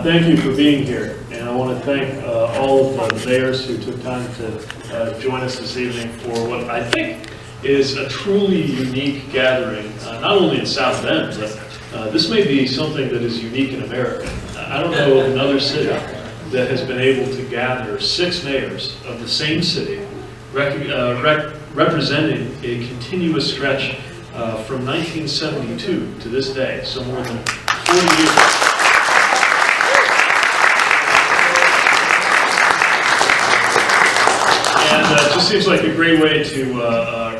thank you for being here. And I want to thank all of the mayors who took time to join us this evening for what I think is a truly unique gathering, not only in South Bend, but this may be something that is unique in America. I don't know of another city that has been able to gather 6 mayors of the same city representing a continuous stretch from 1972 to this day, so more than 40 years. And it just seems like a great way to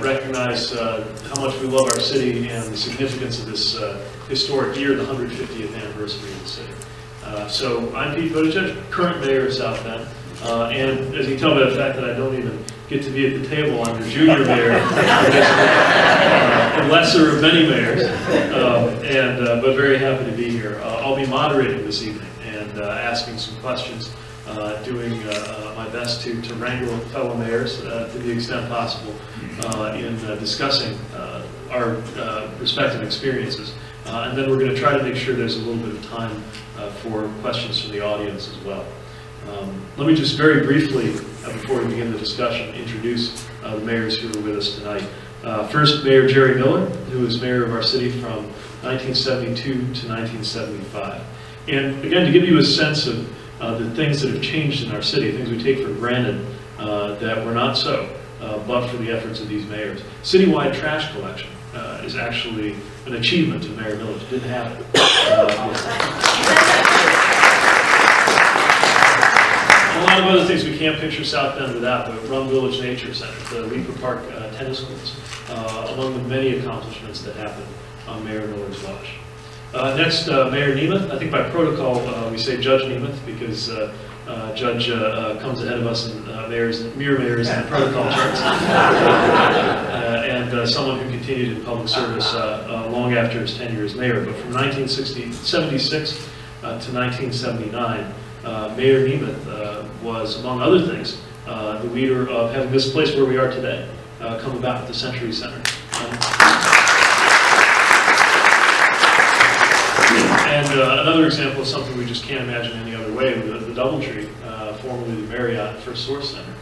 recognize how much we love our city and the significance of this historic year, the 150th anniversary of the city. So I'm Pete Buttigieg, current mayor of South Bend, and as you can tell by the fact that I don't even get to be at the table, I'm the junior mayor, the lesser of many mayors, but very happy to be here. I'll be moderating this evening and asking some questions, doing my best to wrangle fellow mayors to the extent possible in discussing our respective experiences. And then we're going to try to make sure there's a little bit of time for questions from the audience as well. Let me just very briefly, before we begin the discussion, introduce the mayors who are with us tonight. First, Mayor Jerry Miller, who was mayor of our city from 1972 to 1975. And again, to give you a sense of the things that have changed in our city, things we take for granted that were not so, but for the efforts of these mayors. Citywide trash collection is actually an achievement of Mayor Miller. It didn't happen. A lot of other things we can't picture South Bend without: the Rum Village Nature Center, the Weaver Park tennis courts, among the many accomplishments that happened on Mayor Miller's watch. Next, Mayor Nemeth. I think by protocol we say Judge Nemeth because Judge comes ahead of us in mere mayors in the protocol charts, and someone who continued in public service long after his tenure as mayor. But from 1976 to 1979, Mayor Nemeth was, among other things, the leader of having this place where we are today come about at the Century Center. And another example of something we just can't imagine any other way, the Doubletree, formerly the Marriott First Source Center,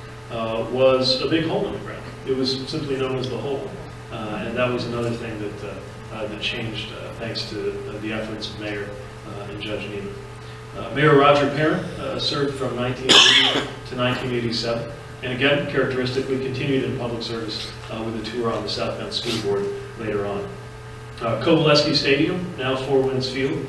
was a big hole in the ground. It was simply known as the Hole. And that was another thing that changed thanks to the efforts of Mayor and Judge Nemeth. Mayor Roger Parent served from 1980 to 1987, and again, characteristically continued in public service with a tour on the South Bend School Board later on. Coveleski Stadium, now Four Winds Field.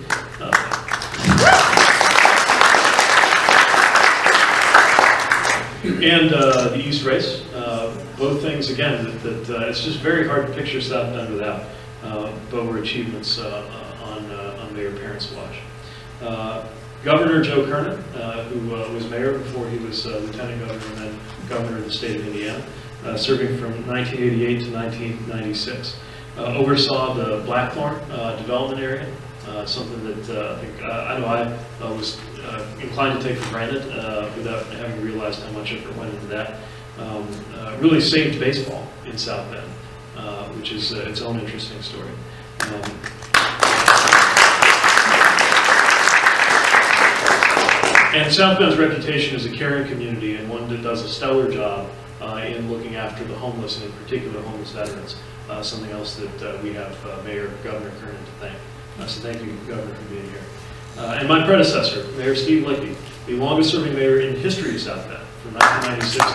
And the East Race. Both things, again, that it's just very hard to picture South Bend without, but were achievements on Mayor Parent's watch. Governor Joe Kernan, who was mayor before he was lieutenant governor and then governor of the state of Indiana, serving from 1988 to 1996. Oversaw the Blackthorn development area, something that I know I was inclined to take for granted without having realized how much effort went into that. Really saved baseball in South Bend, which is its own interesting story. And South Bend's reputation as a caring community and one that does a stellar job in looking after the homeless, and in particular homeless veterans. Something else that we have Governor Kernan to thank. So thank you, Governor, for being here. And my predecessor, Mayor Steve Lickby, the longest serving mayor in history of South Bend, from 1996 to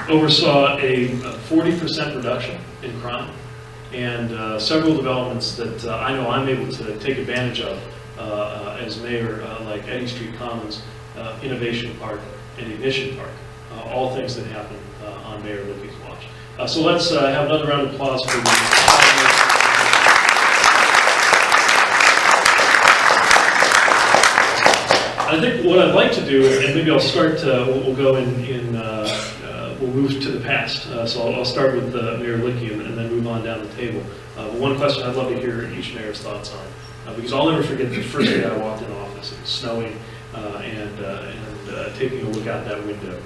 2000. Oversaw a 40% reduction in crime, and several developments that I know I'm able to take advantage of as mayor, like Eddy Street Commons, Innovation Park, and Ignition Park. All things that happen on Mayor Lickby's watch. So let's have another round of applause for the I think what I'd like to do, and maybe I'll start, we'll go we'll move to the past. So I'll start with Mayor Lickby and then move on down the table. One question I'd love to hear each mayor's thoughts on, because I'll never forget the first day I walked in office. It was snowing and taking a look out that window.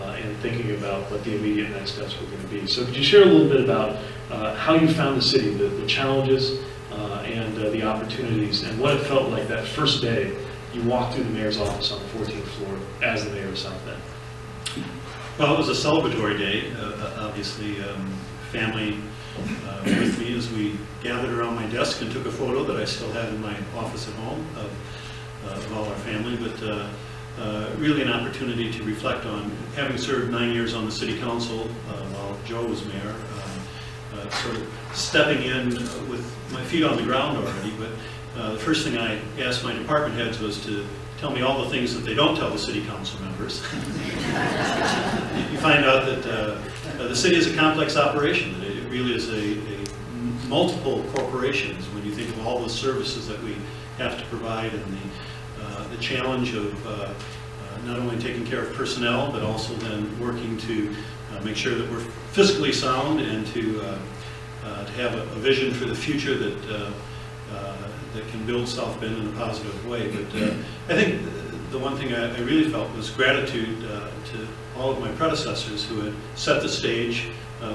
and thinking about what the immediate next steps were going to be. So could you share a little bit about how you found the city, the challenges and the opportunities, and what it felt like that first day you walked through the mayor's office on the 14th floor as the mayor of South Bend? Well, it was a celebratory day, obviously. Family with me as we gathered around my desk and took a photo that I still have in my office at home of all our family, but really an opportunity to reflect on having served 9 years on the city council while Joe was mayor, sort of stepping in with my feet on the ground already. But the first thing I asked my department heads was to tell me all the things that they don't tell the city council members. You find out that the city is a complex operation, that it really is a multiple corporations when you think of all the services that we have to provide, and the challenge of not only taking care of personnel, but also then working to make sure that we're fiscally sound and to have a vision for the future that that can build South Bend in a positive way. But I think the one thing I really felt was gratitude to all of my predecessors who had set the stage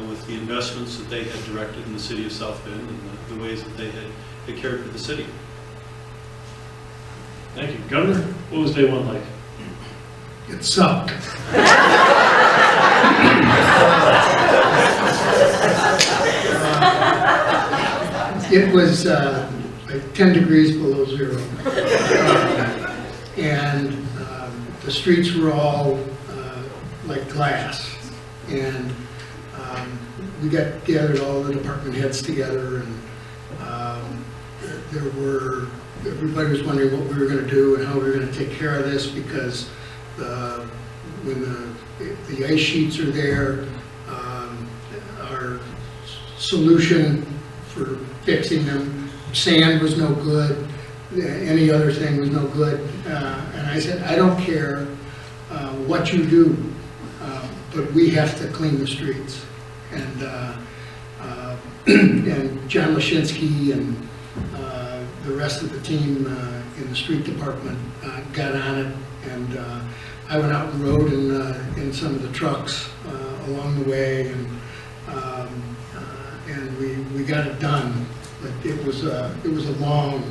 with the investments that they had directed in the city of South Bend and the ways that they had cared for the city. Thank you. Governor, what was day one like? It sucked. It was like 10 degrees below zero. And the streets were all like glass. And we got gathered all the department heads together, and everybody was wondering what we were going to do and how we were going to take care of this, because when the ice sheets are there, our solution for fixing them, sand was no good, any other thing was no good, and I said, I don't care what you do, but we have to clean the streets. And and John Lashinsky and the rest of the team in the street department got on it, and I went out and rode in some of the trucks along the way, and we got it done. But it was a long,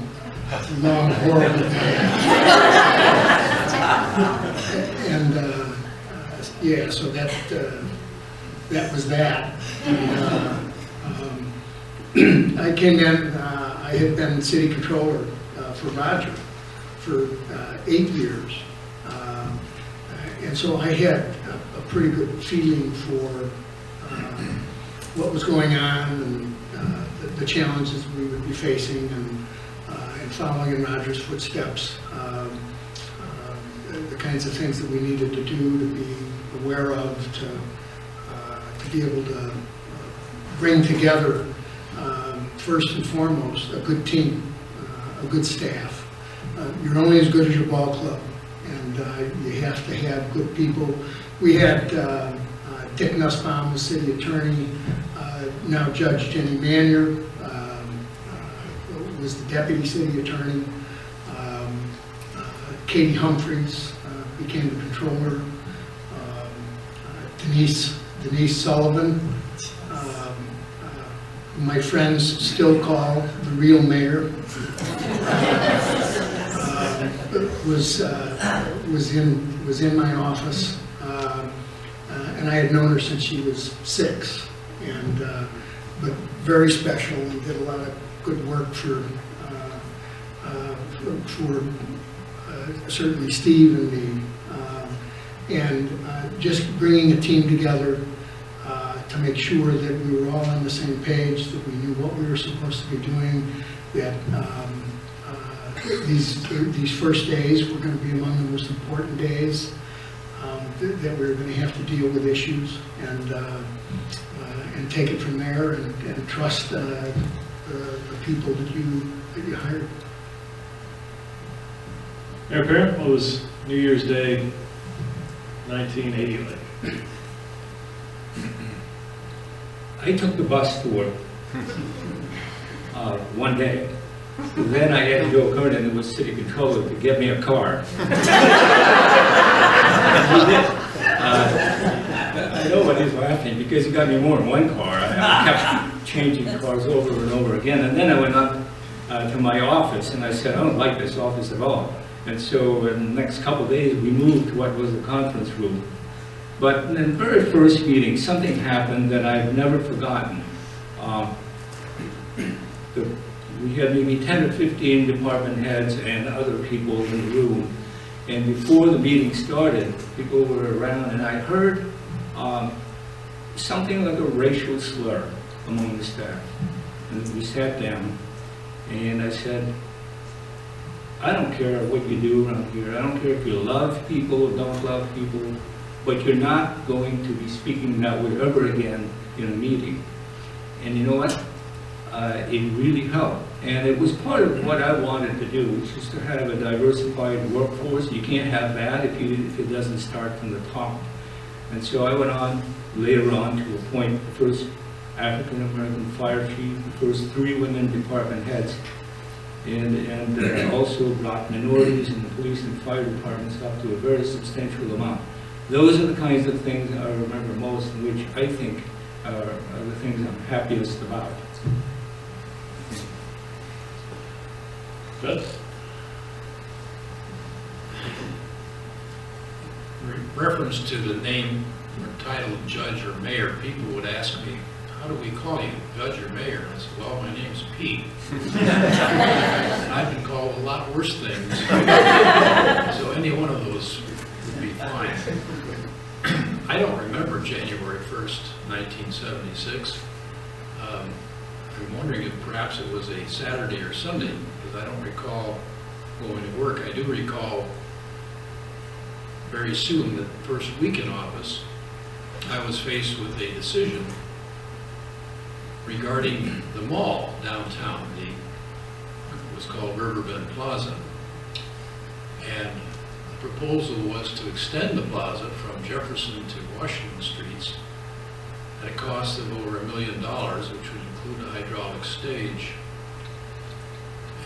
horrible day. And yeah, so that was that. And, I came in, I had been city controller for Roger for 8 years. And so I had a pretty good feeling for what was going on, and the challenges we would be facing, and following in Roger's footsteps, the kinds of things that we needed to do, to be aware of, to be able to bring together, first and foremost, a good team, a good staff. You're only as good as your ball club, and you have to have good people. We had Dick Nussbaum, the city attorney, now Judge Jenny Manier, was the deputy city attorney. Katie Humphreys became the controller. Denise Sullivan, who my friends still call the real mayor, was in my office, and I had known her since she was 6, and but very special, and did a lot of good work for certainly Steve and me, and just bringing a team together to make sure that we were all on the same page, that we knew what we were supposed to be doing, that these first days were going to be among the most important days, that we were going to have to deal with issues, and take it from there, and trust the people that you hired. Mayor Parent, what was New Year's Day 1980 like? I took the bus to work one day. Then I had Joe Kernan, who was city controller, to get me a car. He did. everybody's laughing because he got me more than one car. I kept changing cars over and over again. And then I went up to my office and I said, I don't like this office at all. And so in the next couple of days, we moved to what was the conference room. But in the very first meeting, something happened that I've never forgotten. We had maybe 10 or 15 department heads and other people in the room. And before the meeting started, people were around and I heard something like a racial slur among the staff. And we sat down and I said, I don't care what you do around here. I don't care if you love people or don't love people, but you're not going to be speaking that way ever again in a meeting. And you know what? It really helped. And it was part of what I wanted to do, which is to have a diversified workforce. You can't have that if it doesn't start from the top. And so I went on later on to appoint the first African-American fire chief, the first 3 women department heads, and also brought minorities in the police and fire departments up to a very substantial amount. Those are the kinds of things I remember most, and which I think are the things I'm happiest about. Good. Reference to the name or title of judge or mayor, people would ask me, how do we call you, judge or mayor? I said, well, my name's Pete. And I've been called a lot worse things. So any one of those would be fine. I don't remember January 1st, 1976. I'm wondering if perhaps it was a Saturday or Sunday, because I don't recall going to work. I do recall very soon, the first week in office, I was faced with a decision regarding the mall downtown. It was called Riverbend Plaza. And the proposal was to extend the plaza from Jefferson to Washington Streets at a cost of over $1 million, which would include a hydraulic stage.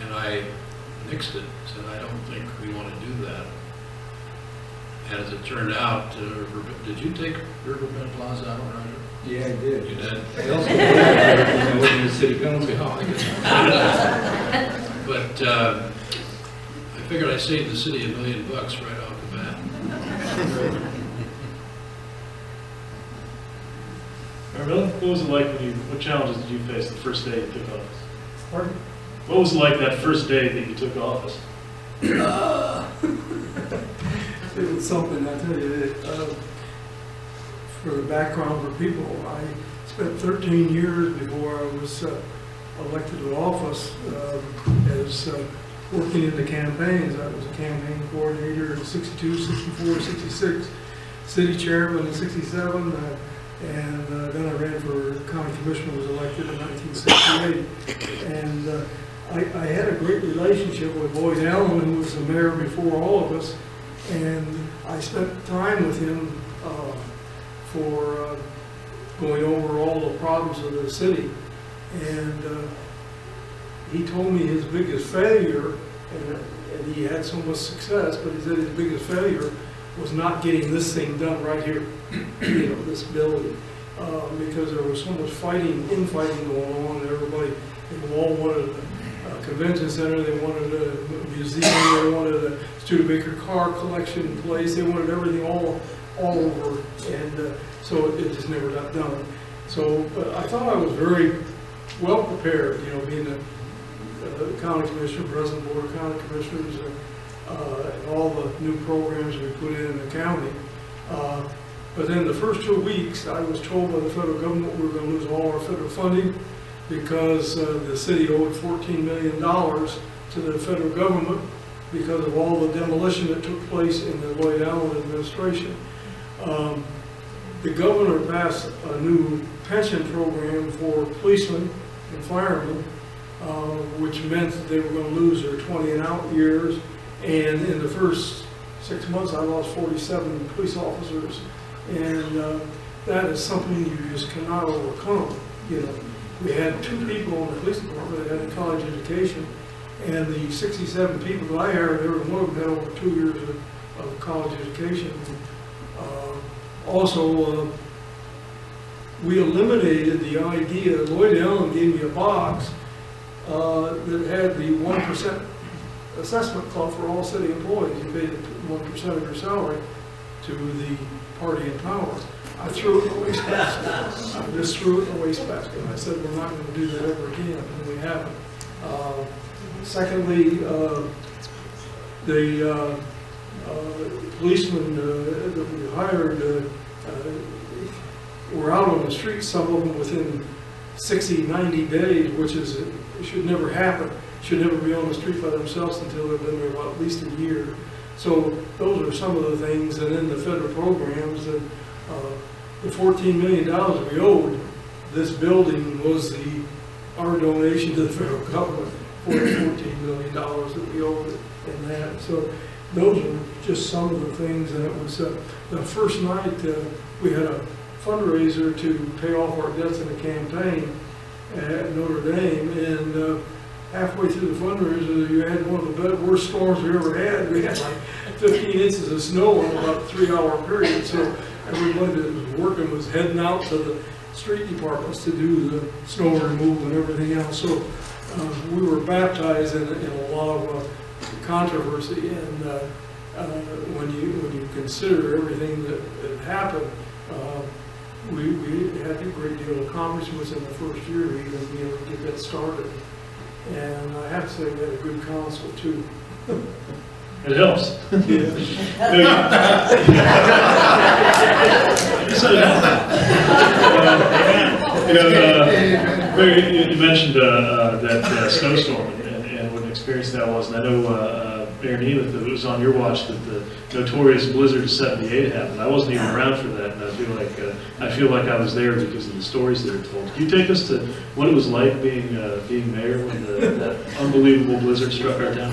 And I nixed it, said, I don't think we want to do that. And as it turned out, did you take Riverbend Plaza out, Roger? Yeah, I did. You did? I also did when I was in the city council. Oh, I guess. But I figured I saved the city $1 million right off the bat. Marvell, what was it like when what challenges did you face the first day you took office? Pardon? What was it like that first day that you took office? It was something, I tell you, that, for the background for people, I spent 13 years before I was elected to office as working in the campaigns. I was a campaign coordinator in 62, 64, 66, city chairman in 67, and then I ran for county commissioner, was elected in 1968. And I had a great relationship with Lloyd Allen, who was the mayor before all of us, and I spent time with him for going over all the problems of the city. And he told me his biggest failure, and he had so much success, but he said his biggest failure was not getting this thing done right here, you know, this building, because there was so much infighting going on, and everybody, they all wanted a convention center, they wanted a museum, they wanted a Studebaker car collection place, they wanted everything all over, and so it just never got done. So I thought I was very well prepared, you know, being the county commissioner, president board of county commissioners, and all the new programs we put in the county. But then the first 2 weeks, I was told by the federal government we were going to lose all our federal funding because the city owed $14 million to the federal government because of all the demolition that took place in the Lloyd Allen administration. The governor passed a new pension program for policemen and firemen, which meant that they were going to lose their 20 and out years. And in the first 6 months, I lost 47 police officers. And that is something you just cannot overcome. You know, we had 2 people in the police department that had a college education, and the 67 people that I hired, every one of them had over 2 years of college education. Also, we eliminated the idea. Lloyd Allen gave me a box that had the 1% assessment club for all city employees. You paid 1% of your salary to the party in power. I threw it in the wastebasket. I just threw it in the wastebasket. I said, we're not going to do that ever again, and we haven't. Secondly, the policemen that we hired were out on the street, some of them within 60, 90 days, which is, it should never happen. Should never be on the street by themselves until they've been there about at least a year. So those are some of the things, and then the federal programs, and the $14 million we owed, this building was our donation to the federal government for the $14 million that we owed in that. So those are just some of the things, and it was the first night we had a fundraiser to pay off our debts in the campaign at Notre Dame, and halfway through the fundraiser, you had one of the worst storms we ever had. We had like 15 inches of snow in about a 3-hour period, so everybody that was working was heading out to the street departments to do the snow removal and everything else. So we were baptized in a lot of controversy, and when you consider everything that happened, we had a great deal of accomplishments in the first year to even be able to get that started. And I have to say we had a good council too. It helps. You mentioned that snowstorm and what an experience that was. And I know, Mayor Nemeth, it was on your watch that the notorious blizzard of '78 happened. I wasn't even around for that, and I feel like I was there because of the stories that are told. Can you take us to what it was like being mayor when that unbelievable blizzard struck our town?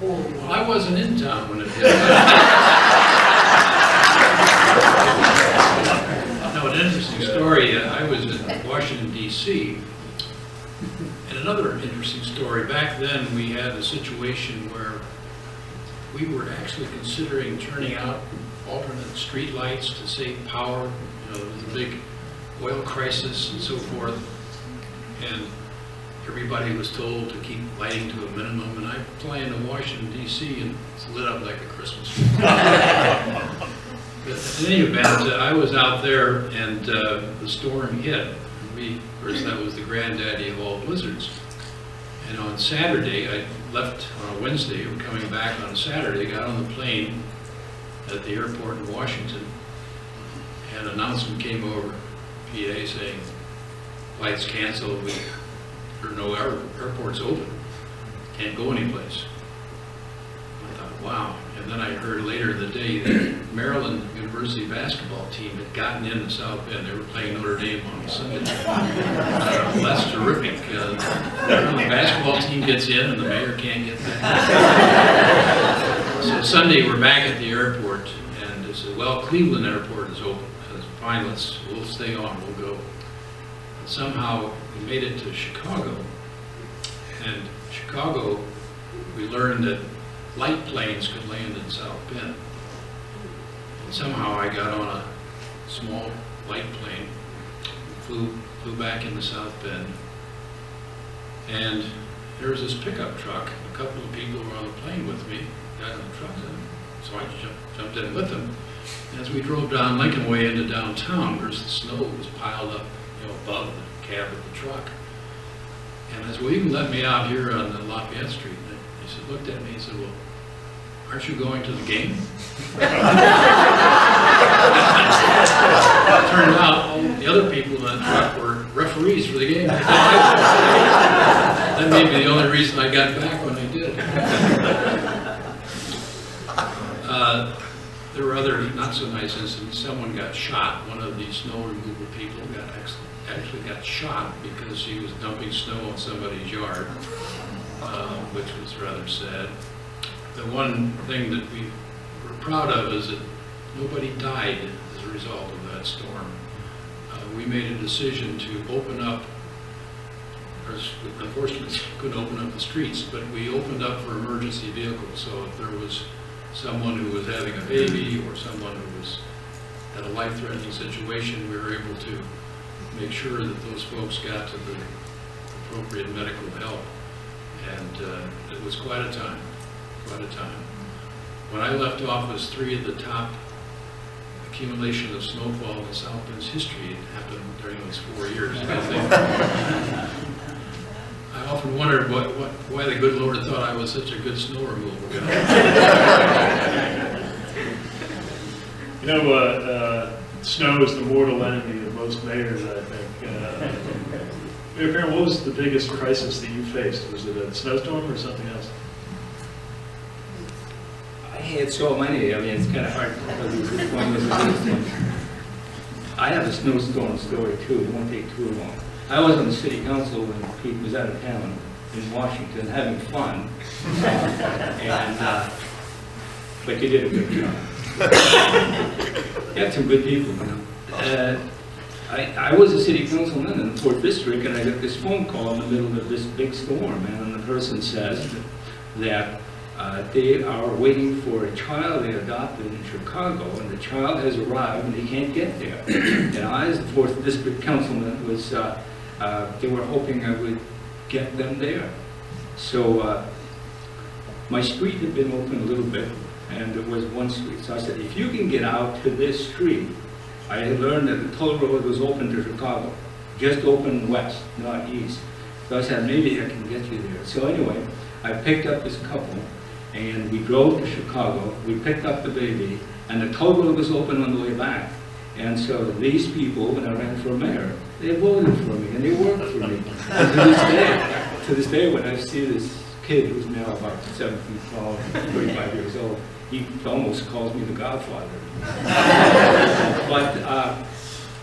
Well, I wasn't in town when it hit. No, an interesting story. I was in Washington, D.C., and another interesting story. Back then, we had a situation where we were actually considering turning out alternate street lights to save power. You know, there was a big oil crisis and so forth, and everybody was told to keep lighting to a minimum, and I fly into Washington, D.C., and it's lit up like a Christmas tree. But in any event, I was out there, and the storm hit. Of course, that was the granddaddy of all blizzards. And on Saturday, I left on a Wednesday, and coming back on Saturday, got on the plane at the airport in Washington, and an announcement came over, PA, saying, "Flights canceled. There are no airports open. Can't go anyplace." I thought, wow. And then I heard later in the day that Maryland University basketball team had gotten in the South Bend. They were playing Notre Dame on Sunday. Well, that's terrific. The basketball team gets in and the mayor can't get back. So Sunday we're back at the airport, and they said, "Well, Cleveland Airport is open." I said, "Fine, we'll stay on, we'll go." And somehow we made it to Chicago, and Chicago, we learned that light planes could land in South Bend. And somehow I got on a small light plane, flew back into South Bend, and there was this pickup truck. A couple of people were on the plane with me, got in the truck, so I jumped in with them. And as we drove down Lincoln Way into downtown, where the snow was piled up, above the cab of the truck. And I said, "Well, you can let me out here on the Lafayette Street." And he said, looked at me and said, "Well, aren't you going to the game?" Turned out all the other people in that truck were referees for the game. That may be the only reason I got back when I did. There were other not so nice incidents. Someone got shot. One of the snow removal people actually got shot because he was dumping snow on somebody's yard, which was rather sad. The one thing that we were proud of is that nobody died as a result of that storm. We made a decision to open up, unfortunately couldn't open up the streets, but we opened up for emergency vehicles. So if there was someone who was having a baby or someone who was had a life-threatening situation, we were able to make sure that those folks got to the appropriate medical help. And it was quite a time, quite a time. When I left office, 3 of the top accumulation of snowfall in South Bend's history happened during those 4 years. And I often wondered why the good Lord thought I was such a good snow removal guy. You know, snow is the mortal enemy of most mayors, I think. Mayor Perrin, what was the biggest crisis that you faced? Was it a snowstorm or something else? I had so many. I mean, it's kind of hard to tell you which one was the biggest one. I have a snowstorm story too. It won't take too long. I was on the city council when Pete was out of town in Washington having fun, but you did a good job. You had some good people, you know. I was a city councilman in the 4th District, and I got this phone call in the middle of this big storm, and the person says that they are waiting for a child they adopted in Chicago, and the child has arrived and they can't get there. And I, as the 4th District councilman, was they were hoping I would get them there. So my street had been open a little bit, and it was one street. So I said, if you can get out to this street, I had learned that the toll road was open to Chicago, just open west, not east. So I said, maybe I can get you there. So anyway, I picked up this couple, and we drove to Chicago. We picked up the baby, and the toll road was open on the way back. And so these people, when I ran for mayor, they voted for me, and they worked for me. And to this day, when I see this kid who's now about 7 feet tall, 35 years old, he almost calls me the Godfather. But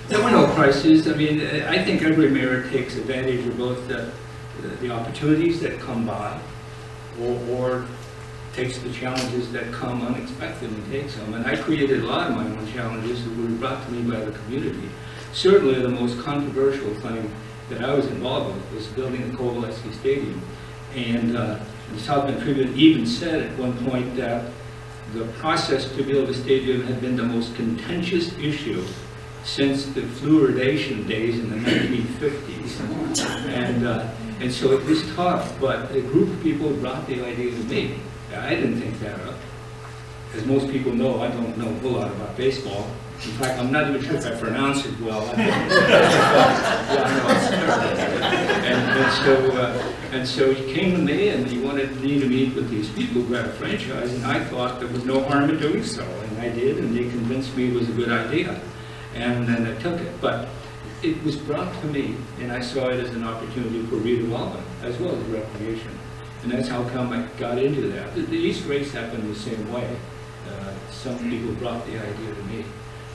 there were no crises. I mean, I think every mayor takes advantage of both the opportunities that come by, or takes the challenges that come unexpected and takes them. And I created a lot of my own challenges that were brought to me by the community. Certainly the most controversial thing that I was involved with was building the Kovalevsky Stadium. And the South Bend Tribune even said at one point that the process to build a stadium had been the most contentious issue since the fluoridation days in the 1950s. And so it was tough, but a group of people brought the idea to me. I didn't think that up. As most people know, I don't know a whole lot about baseball. In fact, I'm not even sure if I pronounce it well. And so he came to me and he wanted me to meet with these people who had a franchise, and I thought there was no harm in doing so. And I did, and they convinced me it was a good idea. And then I took it. But it was brought to me, and I saw it as an opportunity for redevelopment as well as recreation. And that's how come I got into that. The East race happened the same way. Some people brought the idea to me.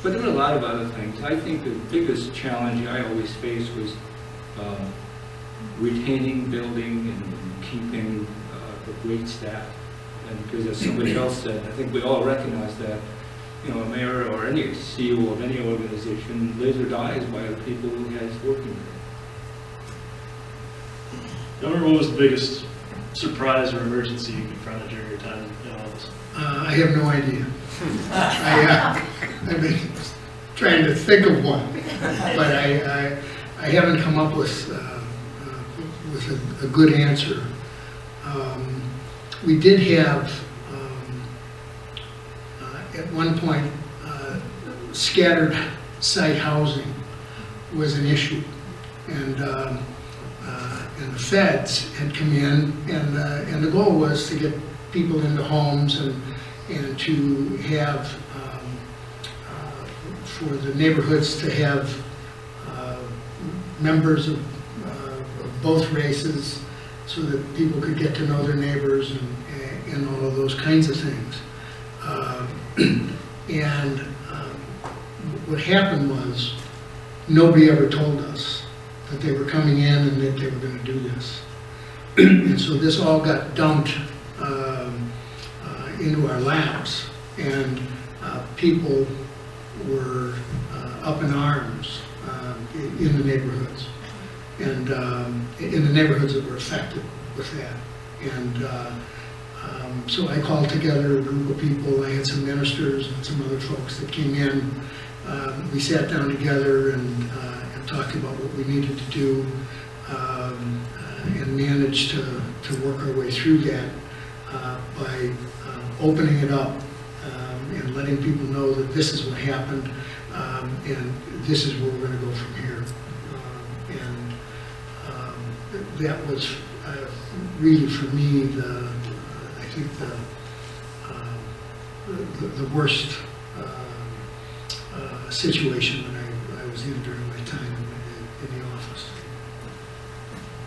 But there were a lot of other things. I think the biggest challenge I always faced was retaining, building, and keeping a great staff. And because as somebody else said, I think we all recognize that, you know, a mayor or any CEO of any organization lives or dies by the people who he has working with. Governor, what was the biggest surprise or emergency you confronted during your time in office? I have no idea. I've been trying to think of one, but I haven't come up with a good answer. We did have, at one point, scattered site housing was an issue, and the feds had come in, and the goal was to get people into homes and to have, for the neighborhoods to have members of both races so that people could get to know their neighbors and all of those kinds of things. What happened was nobody ever told us that they were coming in and that they were going to do this. And so this all got dumped into our laps, and people were up in arms in the neighborhoods, and in the neighborhoods that were affected with that. And so I called together a group of people. I had some ministers and some other folks that came in, we sat down together and talked about what we needed to do, and managed to work our way through that by opening it up and letting people know that this is what happened, and this is where we're going to go from here. That was really, for me, I think the worst situation that I was in during my time in the office.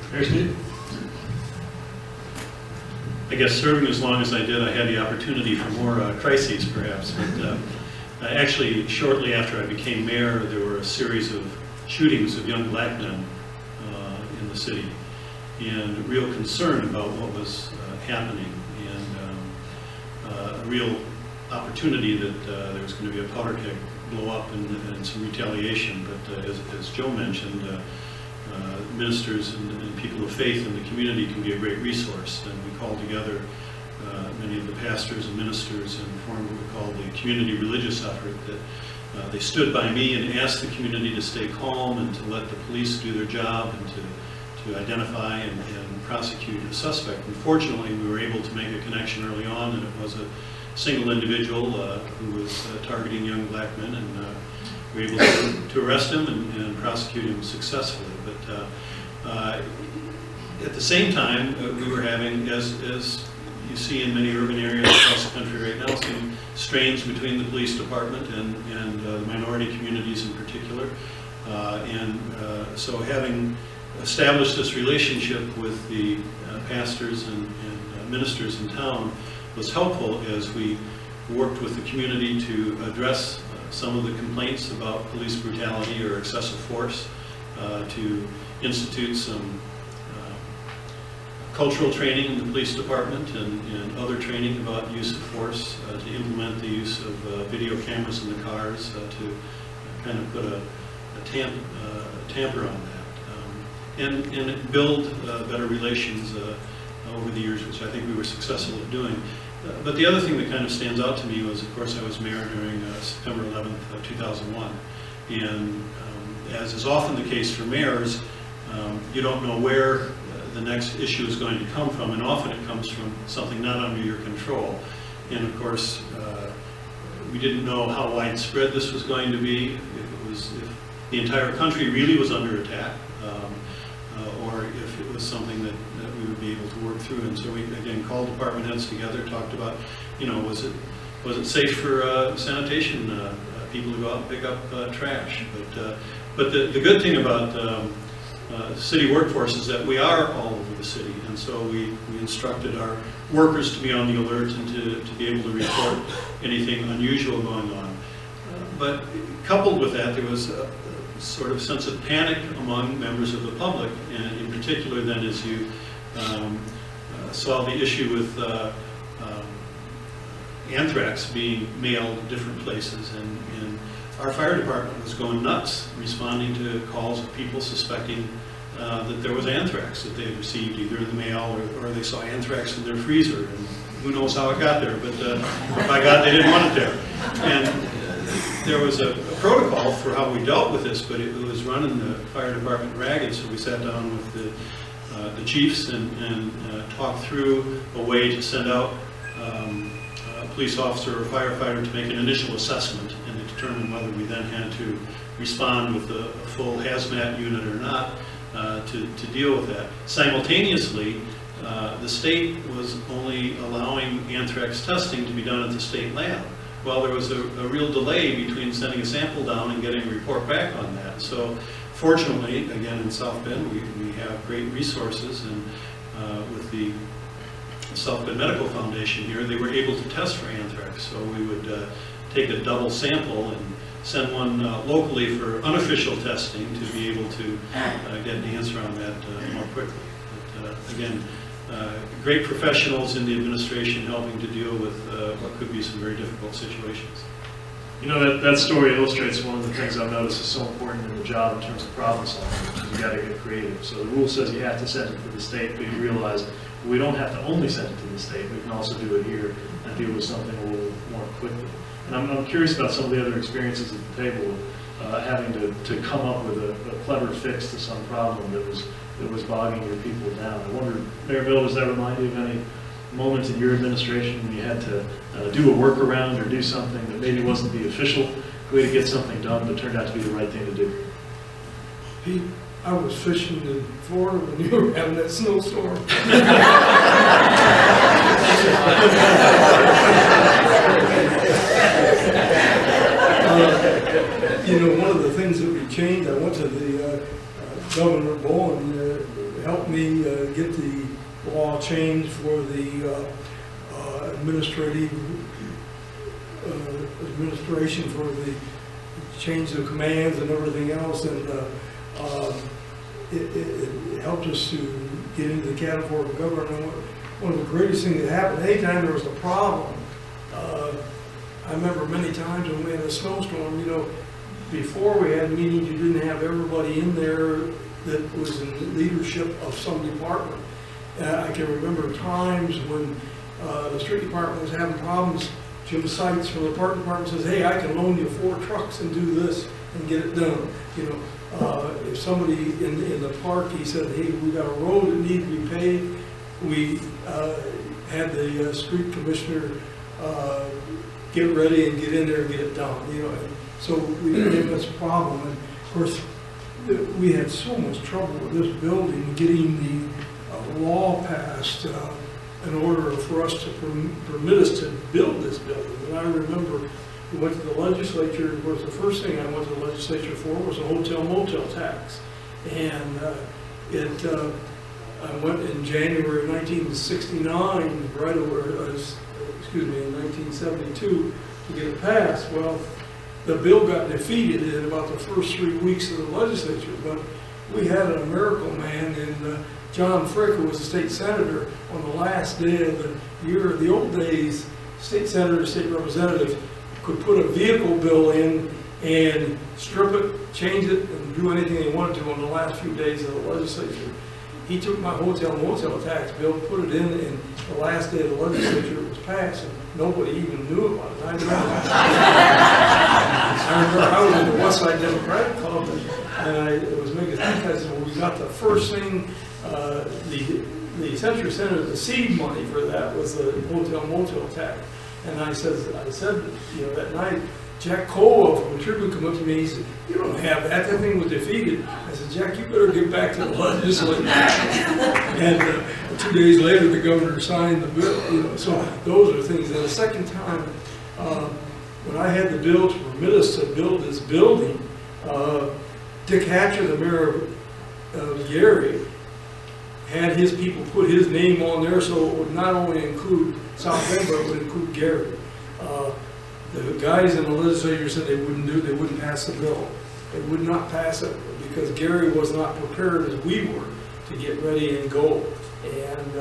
Very good. I guess serving as long as I did, I had the opportunity for more crises, perhaps. But actually, shortly after I became mayor, there were a series of shootings of young black men in the city, and real concern about what was happening, and a real opportunity that there was going to be a powder keg blow up and some retaliation. But as Joe mentioned, ministers and people of faith in the community can be a great resource, and we called together many of the pastors and ministers and formed what we call the community religious effort, that they stood by me and asked the community to stay calm and to let the police do their job and to identify and prosecute a suspect. Unfortunately, we were able to make a connection early on, and it was a single individual who was targeting young black men, and we were able to arrest him and prosecute him successfully. But at the same time, we were having, as you see in many urban areas across the country right now, some strains between the police department and the minority communities in particular. So having established this relationship with the pastors and ministers in town was helpful as we worked with the community to address some of the complaints about police brutality or excessive force, to institute some cultural training in the police department and other training about use of force, to implement the use of video cameras in the cars, to kind of put a tamper on that, and build better relations over the years, which I think we were successful at doing. But the other thing that kind of stands out to me was, of course, I was mayor during September 11th, 2001. And as is often the case for mayors, you don't know where the next issue is going to come from, and often it comes from something not under your control. And of course, we didn't know how widespread this was going to be, if the entire country really was under attack, or if it was something that we would be able to work through. And so we, again, called department heads together, talked about, was it safe for sanitation people to go out and pick up trash? But the good thing about city workforce is that we are all over the city, and so we instructed our workers to be on the alert and to be able to report anything unusual going on. But coupled with that, there was a sort of sense of panic among members of the public, and in particular then as you saw the issue with anthrax being mailed to different places, and our fire department was going nuts responding to calls of people suspecting that there was anthrax that they had received either in the mail or they saw anthrax in their freezer, and who knows how it got there, but by God, they didn't want it there. And there was a protocol for how we dealt with this, but it was running the fire department ragged, so we sat down with the chiefs and talked through a way to send out a police officer or firefighter to make an initial assessment and to determine whether we then had to respond with a full hazmat unit or not to deal with that. Simultaneously, the state was only allowing anthrax testing to be done at the state lab. Well, there was a real delay between sending a sample down and getting a report back on that. So fortunately, again in South Bend, we have great resources, and with the South Bend Medical Foundation here, they were able to test for anthrax. So we would take a double sample and send one locally for unofficial testing to be able to get an answer on that more quickly. But again, great professionals in the administration helping to deal with what could be some very difficult situations. You know, that story illustrates one of the things I've noticed is so important in the job in terms of problem solving, which is you got to get creative. So the rule says you have to send it to the state, but you realize we don't have to only send it to the state. We can also do it here and deal with something a little more quickly. And I'm curious about some of the other experiences at the table, having to come up with a clever fix to some problem that was bogging your people down. I wonder, Mayor Bill, does that remind you of any moments in your administration when you had to do a workaround or do something that maybe wasn't the official way to get something done, but turned out to be the right thing to do? Pete, I was fishing in Florida when you were having that snowstorm. You know, one of the things that we changed, I went to the Governor Bowen, helped me get the law changed for the administration for the change of commands and everything else, and it helped us to get into the cattle fork of government. One of the greatest things that happened, anytime there was a problem, I remember many times when we had a snowstorm, you know, before we had meetings, you didn't have everybody in there that was in leadership of some department. I can remember times when the street department was having problems. Jim Seitz from the park department says, "Hey, I can loan you 4 trucks and do this and get it done." You know, if somebody in the park, he said, "Hey, we got a road that needs to be paved." We had the street commissioner get ready and get in there and get it done. You know, and so we didn't have this problem. And of course, we had so much trouble with this building getting the law passed in order for us to permit us to build this building. And I remember we went to the legislature. Of course, the first thing I went to the legislature for was a hotel motel tax, and I went in January 1969, right over, excuse me, in 1972 to get it passed. Well, the bill got defeated in about the first 3 weeks of the legislature, but we had a miracle man in John Frick, who was a state senator, on the last day of the year. The old days, state senator, state representative could put a vehicle bill in and strip it, change it, and do anything they wanted to on the last few days of the legislature. He took my hotel motel tax bill, put it in, and the last day of the legislature it was passed, and nobody even knew about it. I remember I was in the West Side Democratic Club, and it was making a contest, and we got the first thing, the Century Center, the seed money for that was the hotel motel tax. And I said, you know, that night, Jack Cole from the Tribune come up to me, he said, "You don't have that, that thing was defeated." I said, "Jack, you better get back to the legislature." And 2 days later, the governor signed the bill. You know, so those are things. And the second time, when I had the bill to permit us to build this building, Dick Hatcher, the mayor of Gary, had his people put his name on there, so it would not only include South Bend, but it would include Gary. The guys in the legislature said they wouldn't pass the bill. They would not pass it because Gary was not prepared as we were to get ready and go. And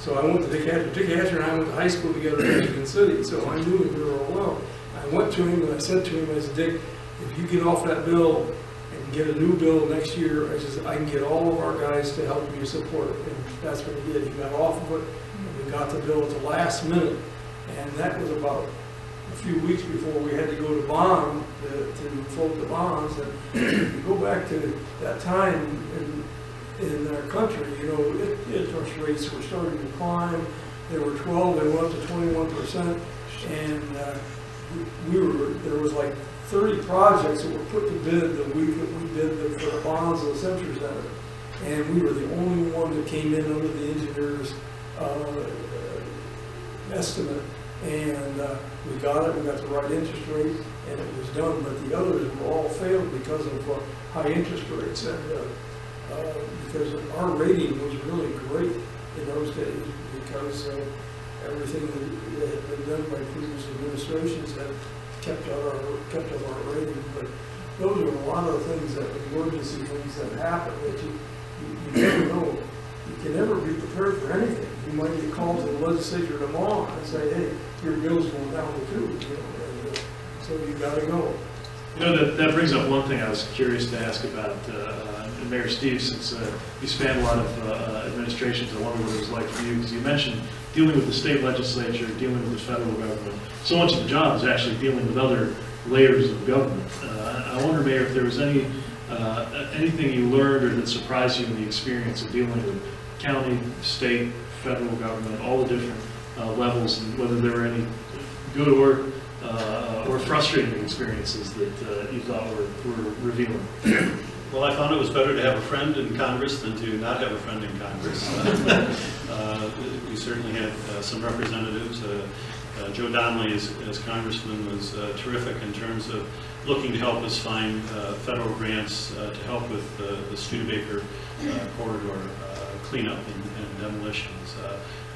so I went to Dick Hatcher. Dick Hatcher and I went to high school together in Michigan City, so I knew him very well. I went to him and I said to him, I said, "Dick, if you get off that bill and get a new bill next year, I said, I can get all of our guys to help you support it." And that's what he did. He got off of it, and we got the bill at the last minute. And that was about a few weeks before we had to go to bond to float the bonds. And if you go back to that time in our country, you know, interest rates were starting to climb. They were 12, they went up to 21%, and there was like 30 projects that were put to bid the week that we did for the bonds of the Century Center, and we were the only one that came in under the engineer's estimate. And we got it, we got the right interest rate, and it was done, but the others were all failed because of high interest rates, and because our rating was really great in those days, because everything that had been done by previous administrations had kept up our rating. But those are a lot of things, that emergency things that happen that you never know. You can never be prepared for anything. You might get called to the legislature tomorrow and say, "Hey, your bill's going down the tube," you know, and so you got to go. You know, that brings up one thing I was curious to ask about. Mayor Steve, since you spanned a lot of administrations, I wonder what it was like for you, because you mentioned dealing with the state legislature, dealing with the federal government. So much of the job is actually dealing with other layers of government. I wonder, Mayor, if there was anything you learned or that surprised you in the experience of dealing with county, state, federal government, all the different levels, and whether there were any good or frustrating experiences that you thought were revealing. Well, I found it was better to have a friend in Congress than to not have a friend in Congress. We certainly had some representatives. Joe Donnelly, as congressman, was terrific in terms of looking to help us find federal grants to help with the Studebaker corridor cleanup and demolitions,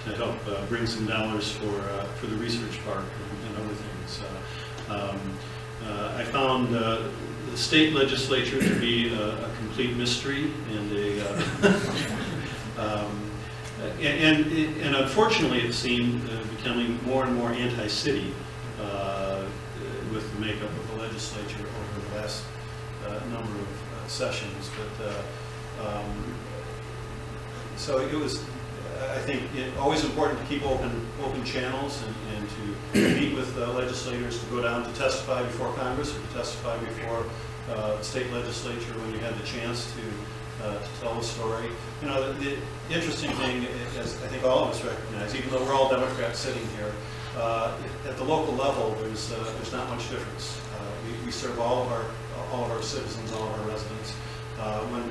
to help bring some dollars for the research park and other things. I found the state legislature to be a complete mystery and and unfortunately it seemed becoming more and more anti-city with the makeup of the legislature over the last number of sessions. But so it was, I think, always important to keep open channels and to meet with legislators, to go down to testify before Congress or to testify before the state legislature when you had the chance to tell the story. You know, the interesting thing, as I think all of us recognize, even though we're all Democrats sitting here, at the local level, there's not much difference. We serve all of our citizens, all of our residents.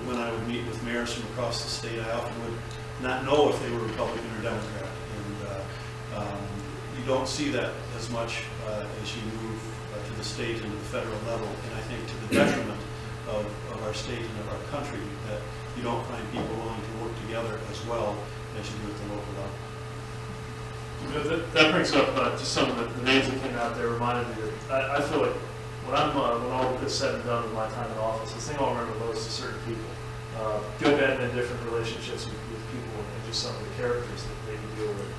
When I would meet with mayors from across the state, I often would not know if they were Republican or Democrat, and you don't see that as much as you move to the state and to the federal level. And I think to the detriment of our state and of our country, that you don't find people willing to work together as well as you do at the local level. You know, that brings up just some of the names that came out there. Reminded me that I feel like when all is said and done with my time in office, the thing I'll remember most is certain people, good, bad, and different relationships with people, and just some of the characters that you deal with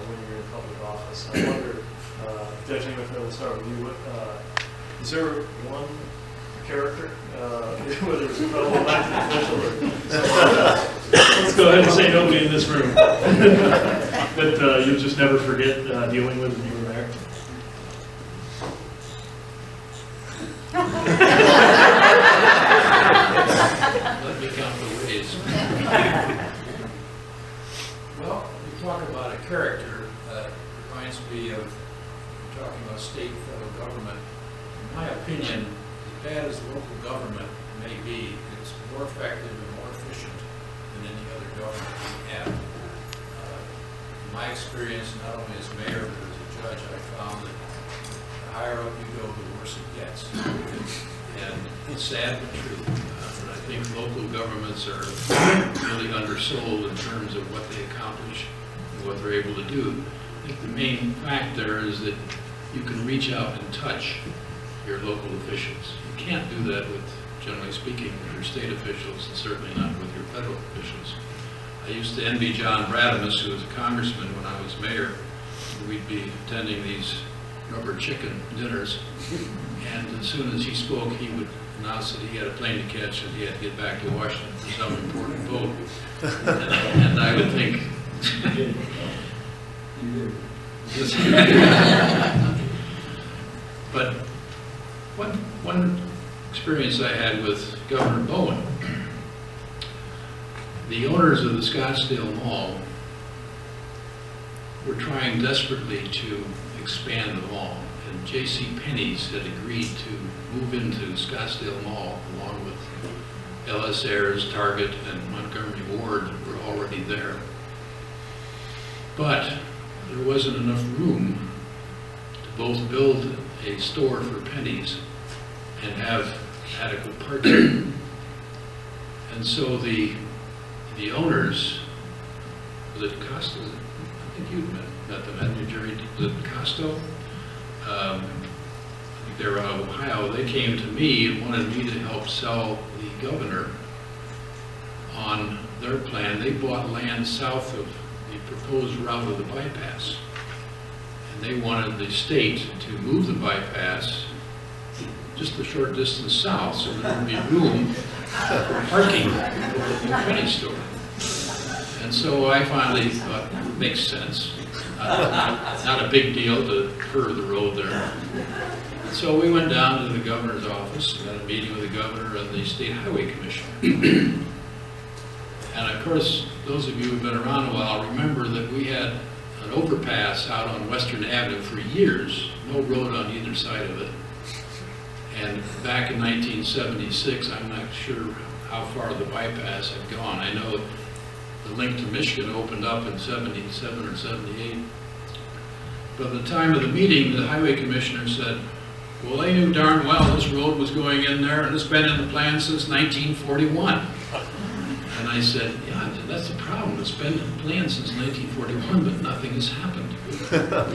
when you're in public office. I wonder, Judge Amos, we'll start with you. Is there one character, whether it's a fellow elected official or let's go ahead and say nobody in this room, that you'll just never forget dealing with when you were there? Let me count the ways. Well, you talk about a character that reminds me of talking about state and federal government. In my opinion, as bad as local government may be, it's more effective and more efficient than any other government we have. In my experience, not only as mayor but as a judge, I found that the higher up you go, the worse it gets. And it's sad but true. But I think local governments are really undersold in terms of what they accomplish and what they're able to do. I think the main fact there is that you can reach out and touch your local officials. You can't do that with, generally speaking, with your state officials, and certainly not with your federal officials. I used to envy John Bradamus, who was a congressman when I was mayor. We'd be attending these rubber chicken dinners, and as soon as he spoke, he would announce that he had a plane to catch and he had to get back to Washington for some important vote. And I would think, but one experience I had with Governor Bowen, the owners of the Scottsdale Mall were trying desperately to expand the mall, and J.C. Penney's had agreed to move into Scottsdale Mall along with L.S. Ayres, Target, and Montgomery Ward were already there. But there wasn't enough room to both build a store for Penney's and have adequate parking. And so the owners, was it Costa? I think you met them, hadn't you, Jerry? Was it Costo? I think they were out of Ohio. They came to me and wanted me to help sell the governor on their plan. They bought land south of the proposed route of the bypass. And they wanted the state to move the bypass just a short distance south so there would be room parking for the penny store. And so I finally thought, makes sense. Not a big deal to curve the road there. So we went down to the governor's office and had a meeting with the governor and the state highway commissioner. And of course, those of you who've been around a while remember that we had an overpass out on Western Avenue for years, no road on either side of it. And back in 1976, I'm not sure how far the bypass had gone. I know the link to Michigan opened up in 77 or 78. But at the time of the meeting, the highway commissioner said, well, they knew darn well this road was going in there, and it's been in the plan since 1941. And I said, yeah, that's the problem. It's been in the plan since 1941, but nothing has happened.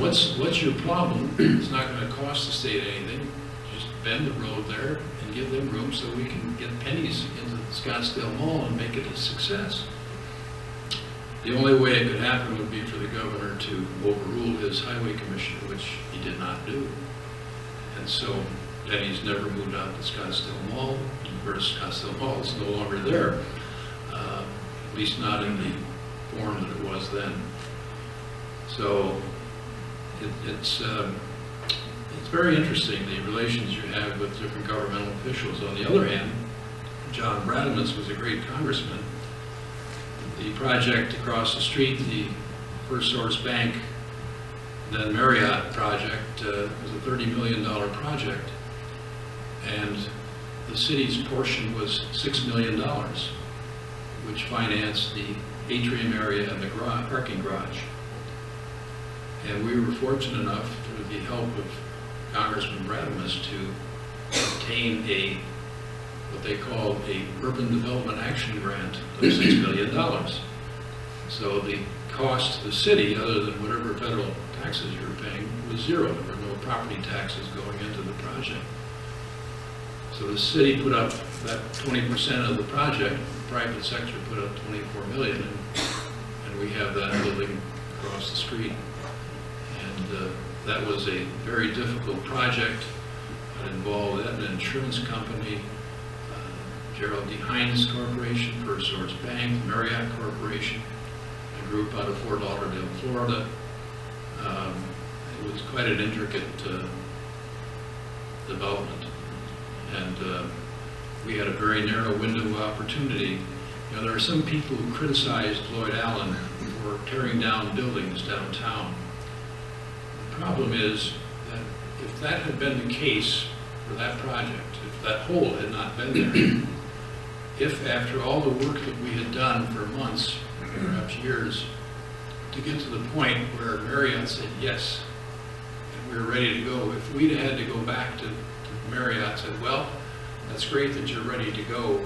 What's your problem? It's not going to cost the state anything. Just bend the road there and give them room so we can get pennies into the Scottsdale Mall and make it a success. The only way it could happen would be for the governor to overrule his highway commissioner, which he did not do. And so pennies never moved out to Scottsdale Mall. Of course, Scottsdale Mall is no longer there, at least not in the form that it was then. So it's very interesting, the relations you have with different governmental officials. On the other hand, John Bradamus was a great congressman. The project across the street, the First Source Bank, then Marriott project, was a $30 million project. And the city's portion was $6 million, which financed the atrium area and the parking garage. And we were fortunate enough, through the help of Congressman Bradamus, to obtain what they called a Urban Development Action Grant of $6 million. So the cost to the city, other than whatever federal taxes you were paying, was zero. There were no property taxes going into the project. So the city put up that 20% of the project, the private sector put up $24 million, and we have that building across the street. And that was a very difficult project. It involved an insurance company, Gerald D. Hines Corporation, First Source Bank, Marriott Corporation, a group out of Fort Lauderdale, Florida. It was quite an intricate development. And we had a very narrow window of opportunity. You know, there are some people who criticized Lloyd Allen for tearing down buildings downtown. The problem is that if that had been the case for that project, if that hole had not been there, if after all the work that we had done for months, perhaps years, to get to the point where Marriott said yes, and we were ready to go, if we'd had to go back to Marriott and said, well, that's great that you're ready to go,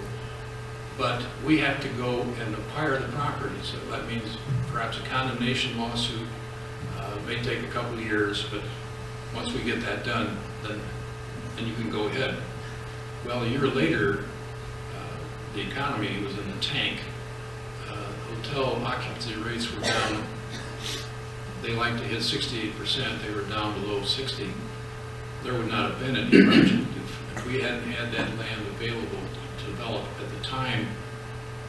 but we have to go and acquire the property. So that means perhaps a condemnation lawsuit may take a couple of years, but once we get that done, then you can go ahead. Well, a year later, the economy was in the tank. Hotel occupancy rates were down. They like to hit 68%. They were down below 60. There would not have been any project if we hadn't had that land available to develop at the time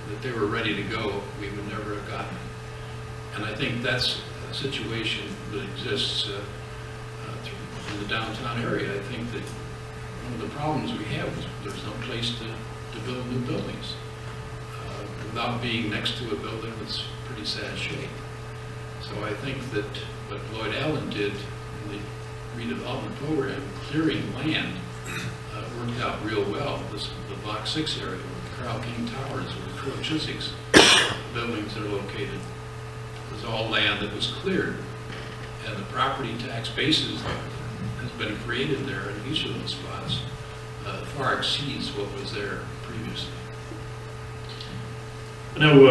that they were ready to go. We would never have gotten it. And I think that's a situation that exists in the downtown area. I think that one of the problems we have is there's no place to build new buildings without being next to a building that's pretty sad shape. So I think that what Lloyd Allen did in the redevelopment program, clearing land, worked out real well. The Block 6 area, where the Carl King Towers, where the Crow Chiswick's buildings are located, was all land that was cleared. And the property tax basis that has been created there in each of those spots far exceeds what was there previously. I know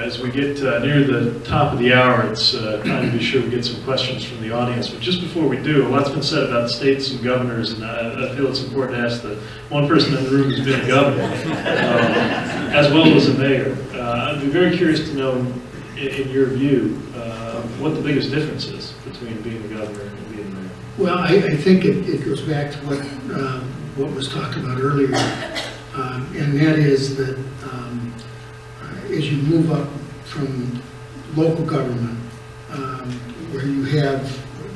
as we get near the top of the hour, it's time to be sure we get some questions from the audience. But just before we do, a lot's been said about the states and governors, and I feel it's important to ask the one person in the room who's been a governor, as well as a mayor. I'd be very curious to know, in your view, what the biggest difference is between being a governor and being a mayor. Well, I think it goes back to what was talked about earlier. and that is that as you move up from local government, where you have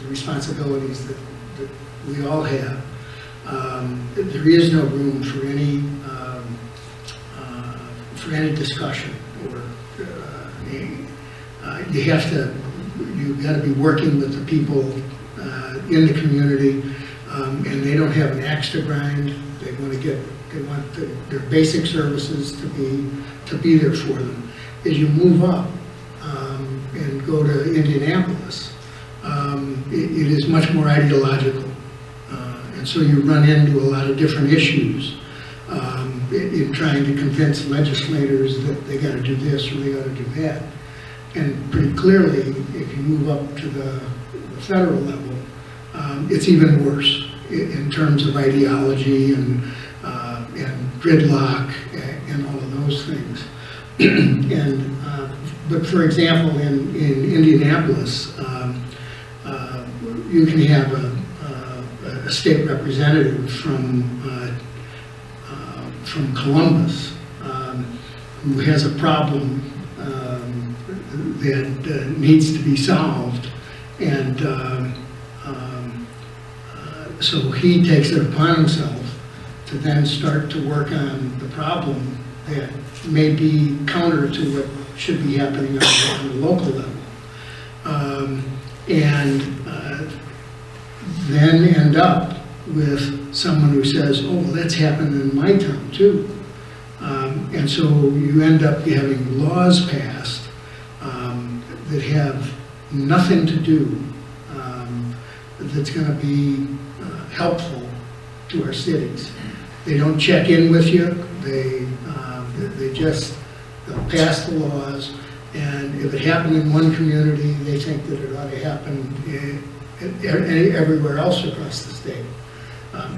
the responsibilities that we all have, there is no room for any discussion, or you've got to be working with the people in the community, and they don't have an axe to grind. They want their basic services to be there for them. As you move up and go to Indianapolis, it is much more ideological, and so you run into a lot of different issues in trying to convince legislators that they got to do this or they got to do that. And pretty clearly, if you move up to the federal level, it's even worse in terms of ideology and gridlock and all of those things. But for example, in Indianapolis, you can have a state representative from Columbus who has a problem that needs to be solved, and so he takes it upon himself to then start to work on the problem that may be counter to what should be happening on the local level, and then end up with someone who says, oh, well, that's happened in my town too. And so you end up having laws passed that have nothing to do, that's going to be helpful to our cities. They don't check in with you. They just pass the laws, and if it happened in one community, they think that it ought to happen everywhere else across the state.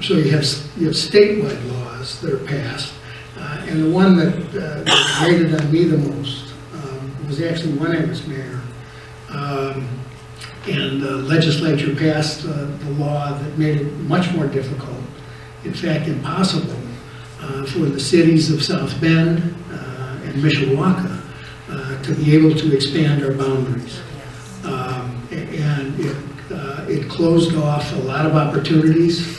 So you have statewide laws that are passed, and the one that grated on me the most was actually when I was mayor. And the legislature passed the law that made it much more difficult, in fact impossible, for the cities of South Bend and Mishawaka to be able to expand our boundaries. And it closed off a lot of opportunities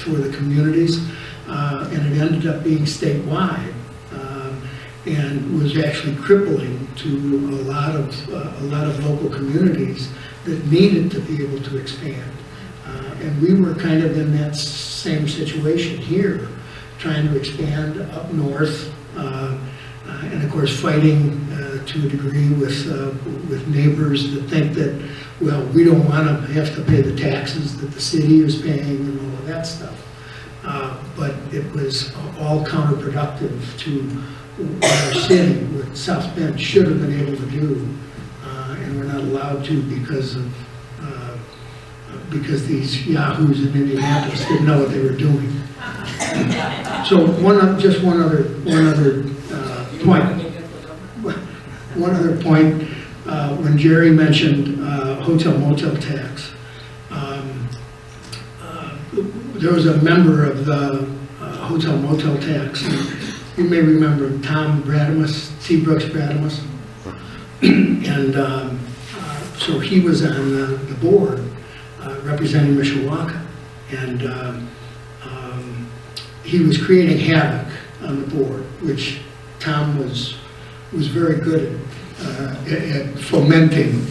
for the communities, and it ended up being statewide, and was actually crippling to a lot of local communities that needed to be able to expand. And we were kind of in that same situation here, trying to expand up north, and of course fighting to a degree with neighbors that think that, well, we don't want to have to pay the taxes that the city is paying and all of that stuff. But it was all counterproductive to what our city, what South Bend should have been able to do, and we're not allowed to because these yahoos in Indianapolis didn't know what they were doing. So one other point. One other point. When Jerry mentioned hotel motel tax, there was a member of the hotel motel tax. You may remember Tom Bradamus, T. Brooks Bradamus, and so he was on the board representing Mishawaka, and he was creating havoc on the board, which Tom was very good at fomenting,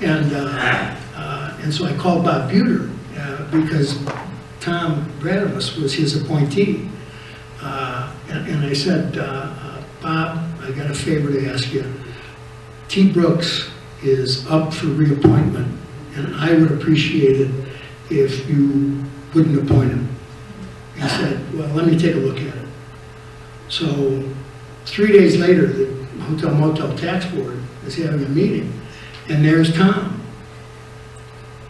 and so I called Bob Buter because Tom Bradamus was his appointee. And I said, Bob, I got a favor to ask you. T. Brooks is up for reappointment, and I would appreciate it if you wouldn't appoint him. He said, well, let me take a look at it. So 3 days later, the Hotel Motel Tax Board is having a meeting, and there's Tom.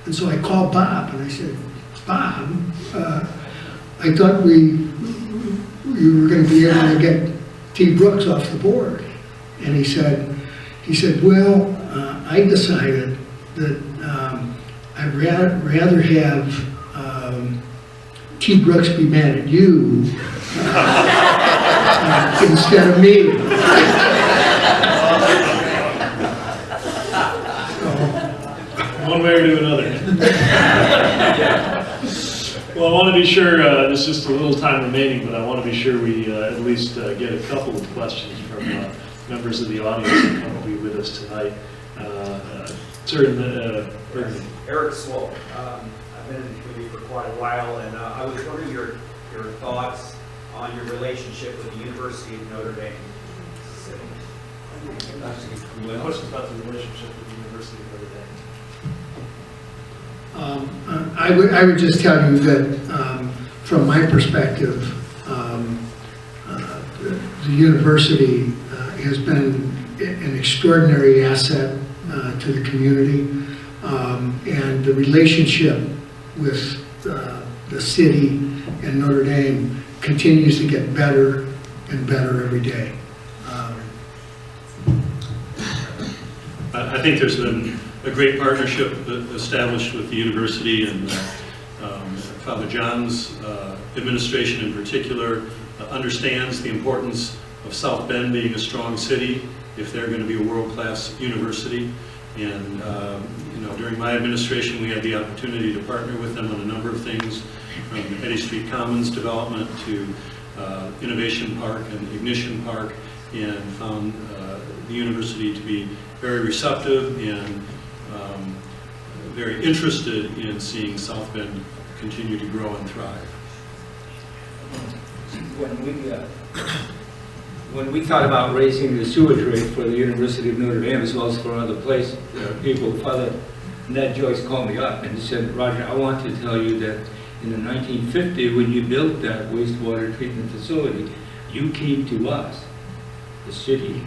And so I called Bob, and I said, Bob, I thought you were going to be able to get T. Brooks off the board. And he said, well, I decided that I'd rather have T. Brooks be mad at you instead of me. One way or to another. Well, I want to be sure, there's just a little time remaining, but I want to be sure we at least get a couple of questions from members of the audience who come to be with us tonight. Sir, Bernie. Eric Swope. I've been in the community for quite a while, and I was wondering your thoughts on your relationship with the University of Notre Dame. Questions about the relationship with the University of Notre Dame? I would just tell you that from my perspective, the university has been an extraordinary asset to the community, and the relationship with the city and Notre Dame continues to get better and better every day. I think there's been a great partnership established with the university, and Father John's administration in particular understands the importance of South Bend being a strong city if they're going to be a world-class university. And you know, during my administration, we had the opportunity to partner with them on a number of things, from Eddy Street Commons development to Innovation Park and Ignition Park, and found the university to be very receptive and very interested in seeing South Bend continue to grow and thrive. When we thought about raising the sewage rate for the University of Notre Dame as well as for other places, people, Father Ned Joyce called me up and said, Roger, I want to tell you that in the 1950, when you built that wastewater treatment facility, you came to us, the city,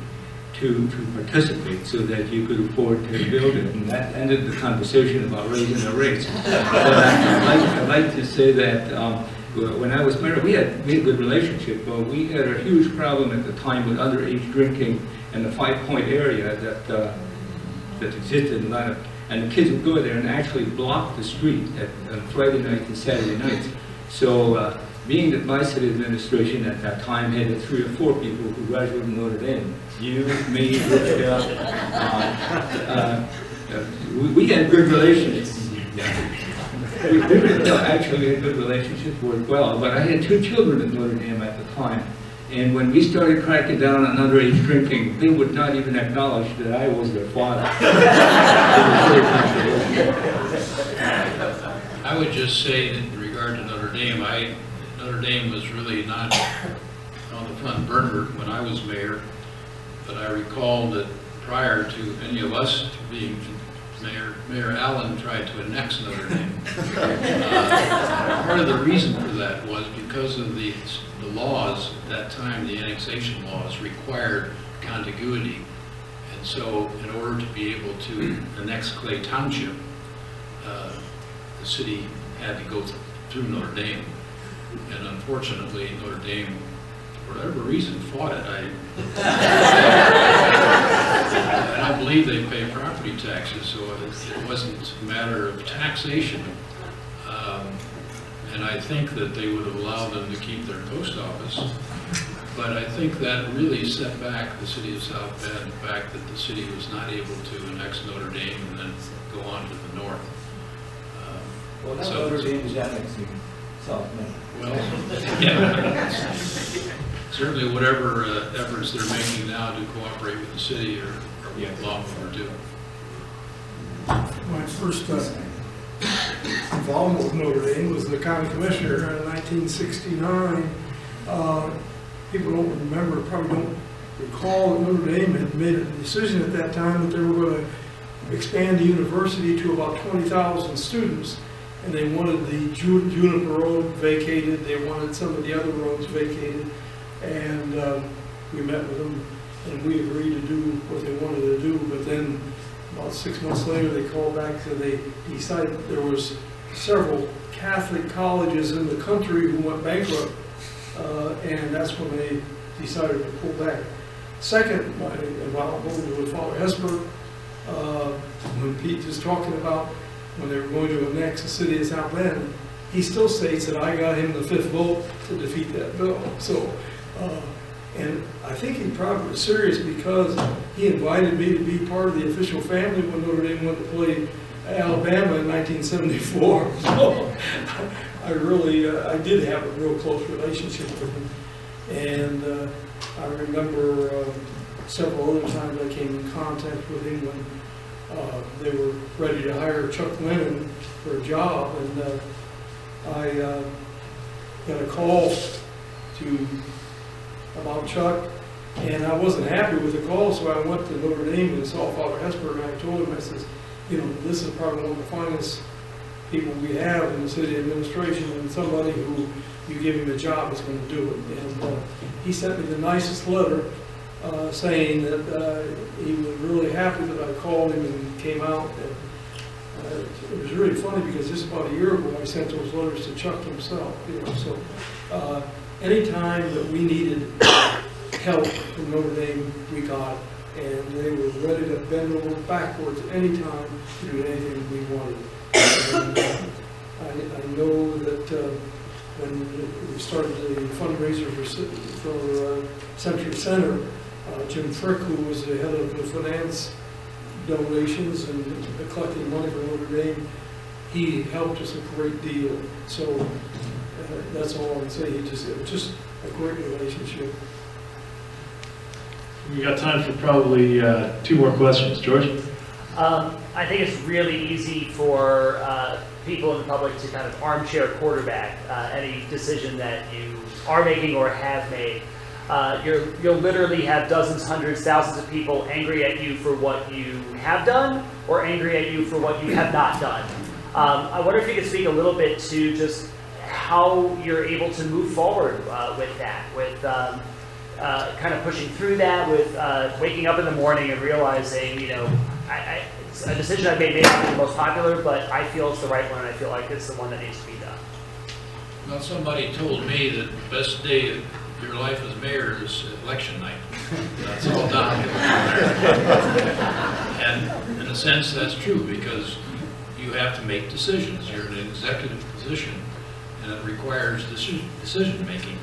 to participate so that you could afford to build it. And that ended the conversation about raising the rates. But I'd like to say that when I was mayor, we had a good relationship, but we had a huge problem at the time with underage drinking in the 5 Point area that existed in Atlanta. And the kids would go there and actually block the street on Friday nights and Saturday nights. So being that my city administration at that time had 3 or 4 people who graduated from Notre Dame, you, me, Rich, we had good relationships. We really actually had good relationships, worked well, but I had 2 children at Notre Dame at the time. And when we started cracking down on underage drinking, they would not even acknowledge that I was their father. I would just say in regard to Notre Dame, Notre Dame was really not on the front burner when I was mayor, but I recall that prior to any of us being mayor, Mayor Allen tried to annex Notre Dame. Part of the reason for that was because of the laws at that time, the annexation laws required contiguity. And so in order to be able to annex Clay Township, the city had to go through Notre Dame. And unfortunately, Notre Dame, for whatever reason, fought it. I don't believe they pay property taxes, so it wasn't a matter of taxation. And I think that they would have allowed them to keep their post office. But I think that really set back the city of South Bend, the fact that the city was not able to annex Notre Dame and then go on to the north. Well, that's Notre Dame is annexing South Bend. Well, yeah. Certainly whatever efforts they're making now to cooperate with the city are long overdue. My first involvement with Notre Dame was the county commissioner in 1969. People don't remember, probably don't recall that Notre Dame had made a decision at that time that they were going to expand the university to about 20,000 students. And they wanted the Juniper Road vacated, they wanted some of the other roads vacated. And we met with them and we agreed to do what they wanted to do. But then about 6 months later, they called back and they decided there was several Catholic colleges in the country who went bankrupt. And that's when they decided to pull back. Second, my involvement with Father Esper, when Pete was talking about when they were going to annex the city of South Bend, he still states that I got him the 5th vote to defeat that bill. So, and I think he probably was serious because he invited me to be part of the official family when Notre Dame went to play Alabama in 1974. So I really, I did have a real close relationship with him. And I remember several other times I came in contact with him when they were ready to hire Chuck Lennon for a job. And I got a call about Chuck, and I wasn't happy with the call, so I went to Notre Dame and saw Father Hesper, and I told him, I says, you know, this is probably one of the finest people we have in the city administration, and somebody who you give him a job is going to do it. And he sent me the nicest letter saying that he was really happy that I called him and came out. And it was really funny because just about a year ago I sent those letters to Chuck himself. You know, so anytime that we needed help from Notre Dame, we got it, and they were ready to bend over backwards anytime to do anything we wanted. And, I know that when we started the fundraiser for Century Center, Jim Frick, who was the head of the finance donations and collecting money for Notre Dame, he helped us a great deal. So that's all I can say. It was just a great relationship. We got time for probably 2 more questions. George? I think it's really easy for people in the public to kind of armchair quarterback any decision that you are making or have made. You'll literally have dozens, hundreds, thousands of people angry at you for what you have done or angry at you for what you have not done. I wonder if you could speak a little bit to just how you're able to move forward with that, with kind of pushing through that, with waking up in the morning and realizing, you know, it's a decision I've made may not be the most popular, but I feel it's the right one, and I feel like it's the one that needs to be done. Well, somebody told me that the best day of your life as mayor is election night. That's all downhill. And in a sense, that's true, because you have to make decisions. You're in an executive position, and it requires decision-making.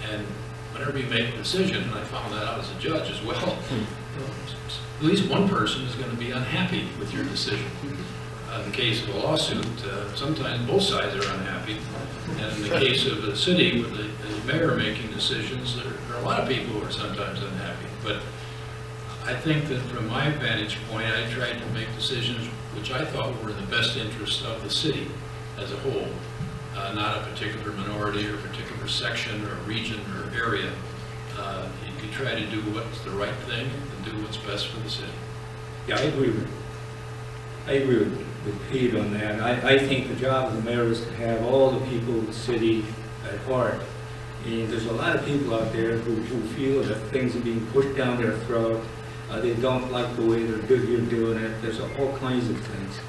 And whenever you make a decision, and I found that out as a judge as well, at least one person is going to be unhappy with your decision. In the case of a lawsuit, sometimes both sides are unhappy. And in the case of a city with the mayor making decisions, there are a lot of people who are sometimes unhappy. But I think that from my vantage point, I tried to make decisions which I thought were in the best interest of the city as a whole, not a particular minority or a particular section or region or area. You try to do what's the right thing and do what's best for the city. Yeah, I agree with Pete on that. I think the job of the mayor is to have all the people of the city at heart. And there's a lot of people out there who feel that things are being pushed down their throat. They don't like the way you're doing it. There's all kinds of things.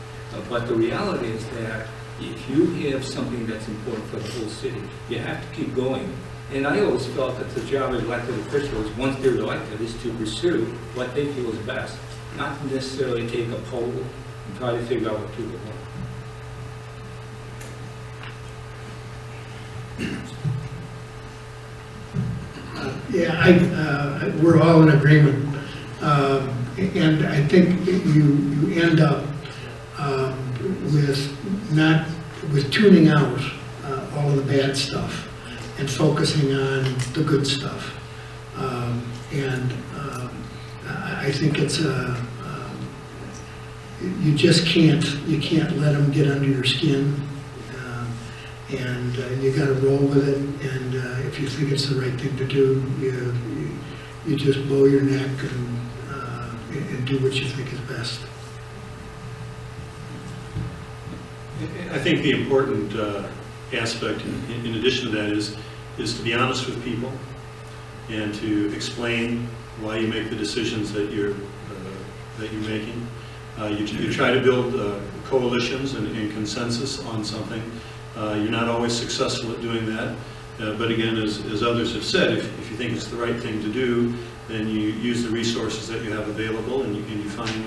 But the reality is that if you have something that's important for the whole city, you have to keep going. And I always felt that the job of elected officials, once they're elected, is to pursue what they feel is best, not necessarily take a poll and try to figure out what people want. Yeah, we're all in agreement. And I think you end up with tuning out all of the bad stuff and focusing on the good stuff. I think it's you just can't let them get under your skin, and you got to roll with it. And if you think it's the right thing to do, you just blow your neck and do what you think is best. I think the important aspect, in addition to that, is to be honest with people and to explain why you make the decisions that you're making. You try to build coalitions and consensus on something. You're not always successful at doing that, but again, as others have said, if you think it's the right thing to do, then you use the resources that you have available, and you find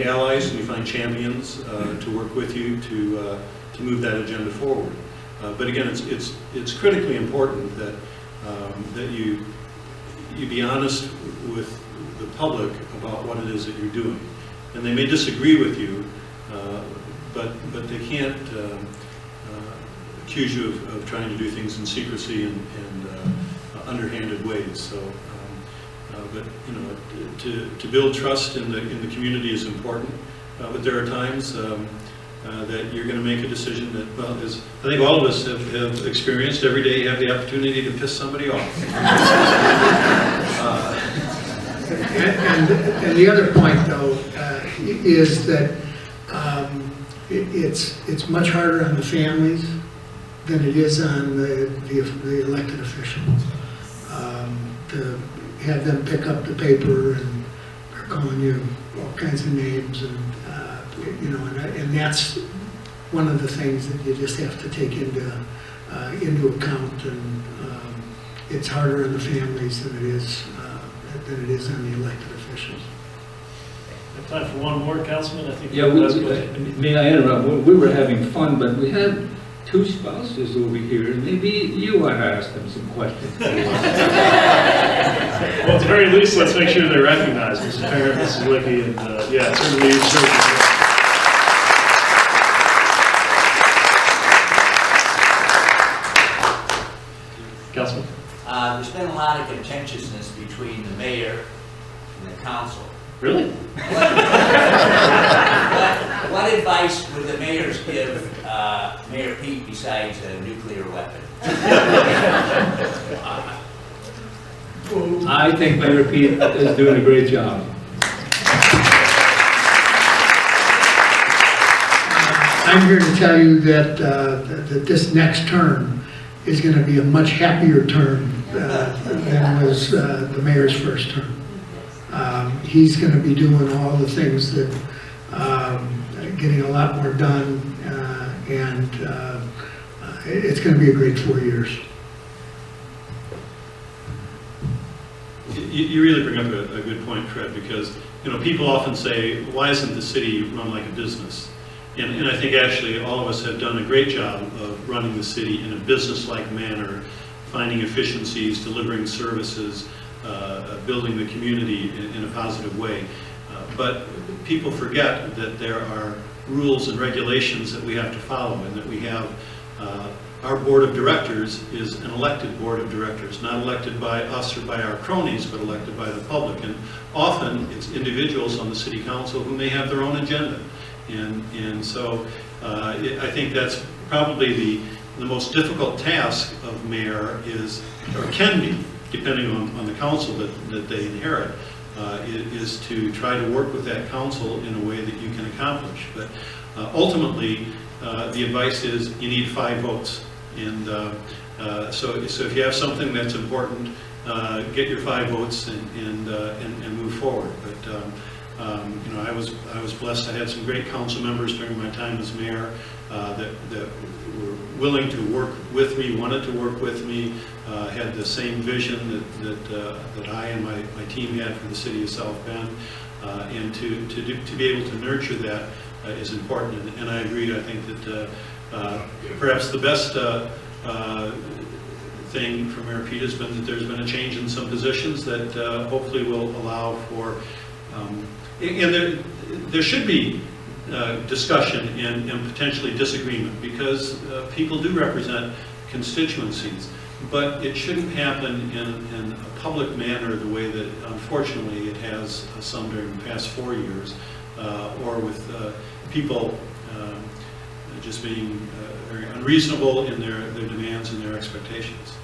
allies and you find champions to work with you to to move that agenda forward. But again, it's critically important that that you be honest with the public about what it is that you're doing. And they may disagree with you, but they can't accuse you of trying to do things in secrecy and underhanded ways. So, but you know, to build trust in the community is important. But there are times that you're going to make a decision that, well, as I think all of us have experienced, every day you have the opportunity to piss somebody off. And the other point, though, is that it's much harder on the families than it is on the elected officials. To have them pick up the paper and they're calling you all kinds of names, and you know, and that's one of the things that you just have to take into account. And it's harder on the families than it is on the elected officials. Have time for one more, Councilman? I think. Yeah, may I interrupt? We were having fun, but we had two spouses over here. Maybe you want to ask them some questions. Well, at the very least, let's make sure they're recognized, Mr. Parent, Mrs. Licky, and yeah, certainly. Councilman? There's been a lot of contentiousness between the mayor and the council. Really? What advice would the mayors give Mayor Pete besides a nuclear weapon? I think Mayor Pete is doing a great job. I'm here to tell you that this next term is going to be a much happier term than was the mayor's first term. He's going to be doing all the things that, getting a lot more done, and it's going to be a great 4 years. You really bring up a good point, Fred, because you know, people often say, why isn't the city run like a business? And I think actually all of us have done a great job of running the city in a business-like manner, finding efficiencies, delivering services, building the community in a positive way. But people forget that there are rules and regulations that we have to follow, and that we have our board of directors is an elected board of directors, not elected by us or by our cronies, but elected by the public. And often it's individuals on the city council who may have their own agenda. And so I think that's probably the most difficult task of mayor is, or can be, depending on the council that they inherit, is to try to work with that council in a way that you can accomplish. But ultimately, the advice is you need 5 votes. And so if you have something that's important, get your 5 votes and move forward. But you know, I was blessed. I had some great council members during my time as mayor that were willing to work with me, wanted to work with me, had the same vision that I and my team had for the city of South Bend, and to be able to nurture that is important. And I agree. I think that perhaps the best thing for Mayor Pete has been that there's been a change in some positions that hopefully will allow for, and there should be discussion and potentially disagreement, because people do represent constituencies, but it shouldn't happen in a public manner the way that unfortunately it has some during the past 4 years, or with people just being very unreasonable in their demands and their expectations.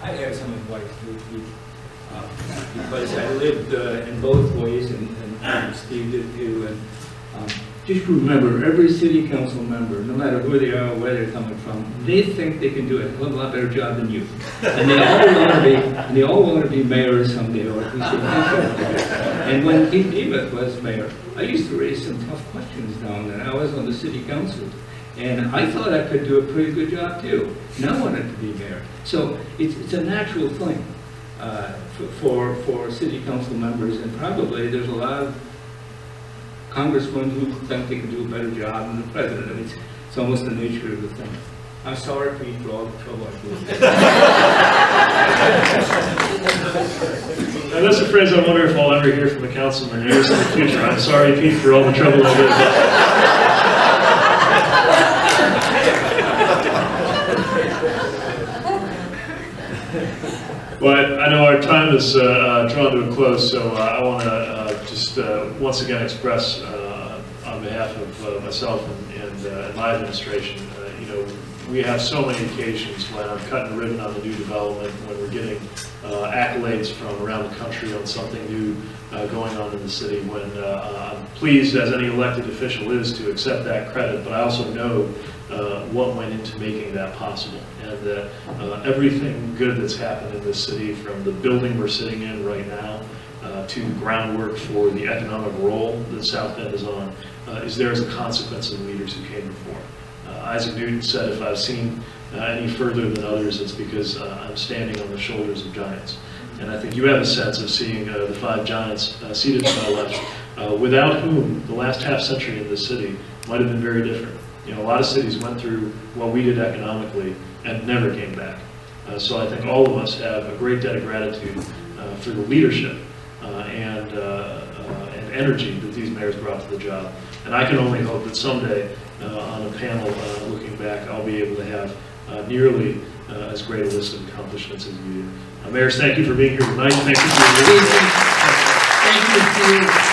I have some advice because I lived in both ways, and Steve did too. And just remember, every city council member, no matter who they are or where they're coming from, they think they can do a hell of a lot better job than you, and they all want to be mayors someday, or at least. And when Pete Nemeth was mayor, I used to raise some tough questions down there. I was on the city council, and I thought I could do a pretty good job too. And I wanted to be mayor. So it's a natural thing for city council members, and probably there's a lot of congressmen who think they can do a better job than the president. I mean, it's almost the nature of the thing. I'm sorry, Pete, for all the trouble I put you. And that's a phrase I wonder if I'll ever hear from a councilman years in the future. I'm sorry, Pete, for all the trouble I did. Well, I know our time is drawn to a close, so I want to just once again express on behalf of myself and my administration, we have so many occasions when I'm cutting a ribbon on the new development, when we're getting accolades from around the country on something new going on in the city, when I'm pleased, as any elected official is, to accept that credit, but I also know what went into making that possible, and that everything good that's happened in this city, from the building we're sitting in right now to the groundwork for the economic role that South Bend is on, is there as a consequence of the leaders who came before. Isaac Newton said, if I've seen any further than others, it's because I'm standing on the shoulders of giants. And I think you have a sense of seeing the 5 giants seated to my left, without whom the last half century in this city might have been very different. A lot of cities went through what we did economically and never came back. So I think all of us have a great debt of gratitude for the leadership and energy that these mayors brought to the job. And I can only hope that someday on a panel looking back, I'll be able to have nearly as great a list of accomplishments as you do. Mayors, thank you for being here tonight. Thank you for your leadership. Thank you.